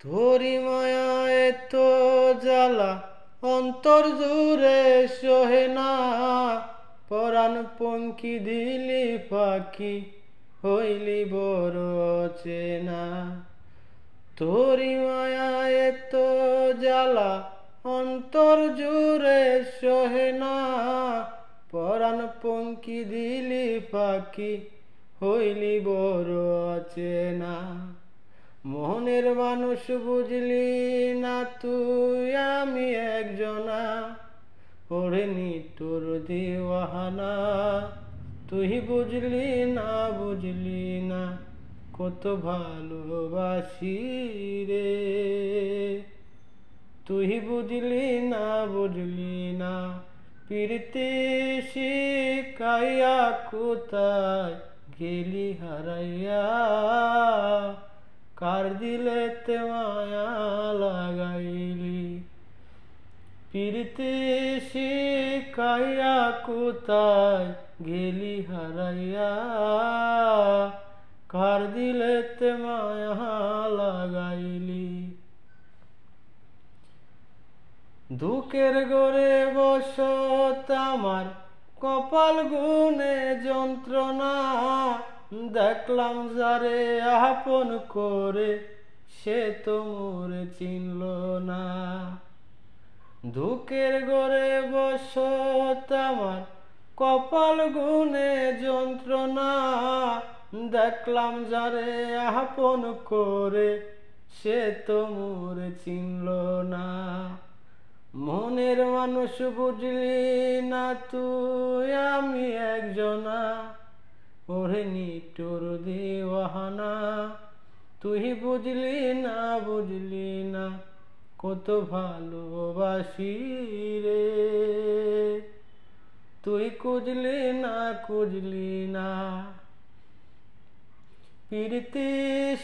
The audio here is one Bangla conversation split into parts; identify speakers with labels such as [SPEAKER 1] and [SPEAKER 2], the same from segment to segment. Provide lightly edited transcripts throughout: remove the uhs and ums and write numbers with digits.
[SPEAKER 1] তোরি মায়ায় তো জ্বালা অন্তর জুড়ে সহে না। পরাণ পঙ্কি দিলি পাখি হইলি বড় চেনা। তোরি মায়ায় তো জ্বালা অন্তর জুড়ে সহে না। পরাণ পঙ্কি দিলি পাখি হইলি বড় চেনা। মনের মানুষ বুঝলি না তুই আমি একজনা। ওরে নিতুর দিওয়ানা তুই বুঝলি না কত ভালোবাসি রে। তুই বুঝলি না প্রীতি শিখাইয়া কোথায় গেলি হারাইয়া। কার দিলেতে মায়া লাগাইলি প্রীতি শিখাইয়া কোথায় গেলি হারাইয়া। কার দিলেতে মায়া লাগাইলি। দুঃখের ঘরে বসত আমার কপাল গুনে যন্ত্রণা। দেখলাম যারে আপন করে সে তো মোরে চিনল না। দুঃখের ঘরে বসত আমার কপাল গুনে যন্ত্রণা। দেখলাম যারে আপন করে সে তো মোরে চিনল না। মনের মানুষ বুঝলি না তুই আমি একজনা। ওরে নিতুর দিওয়ানা তুই বুঝলি না কত ভালোবাসি রে। তুই খুঁজলি না প্রীতি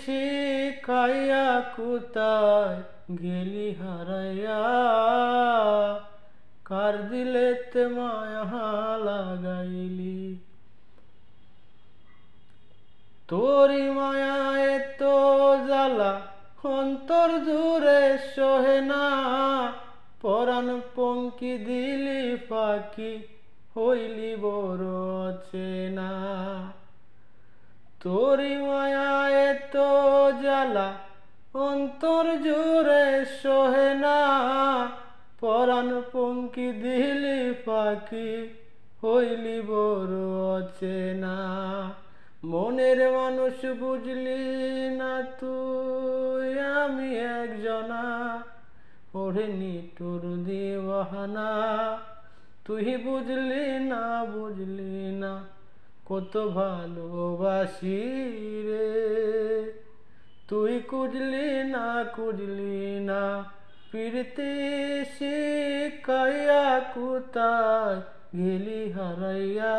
[SPEAKER 1] শিখাইয়া কোথায় গেলি হারাইয়া। কার দিলেতে মায়া লাগাইলি। তোরি মায়ায় তো জ্বালা অন্তর জুড়ে সহে না। পরাণ পঙ্কি দিলি পাখি হইলি বড় চেনা। তোরি মায়ায় তো জ্বালা অন্তর জুড়ে সহে না। পরাণ পঙ্কি দিলি পাখি হইলি বড় চেনা। মনের মানুষ বুঝলি না তুই আমি একজনা। ওরে নিতুর দিওয়ানা তুই বুঝলি না কত ভালোবাসি রে। তুই খুঁজলি না প্রীতি শিখাইয়া কোথায় গেলি হারাইয়া।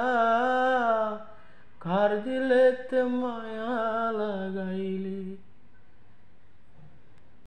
[SPEAKER 1] কার দিলেতে মায়া লাগাইলি।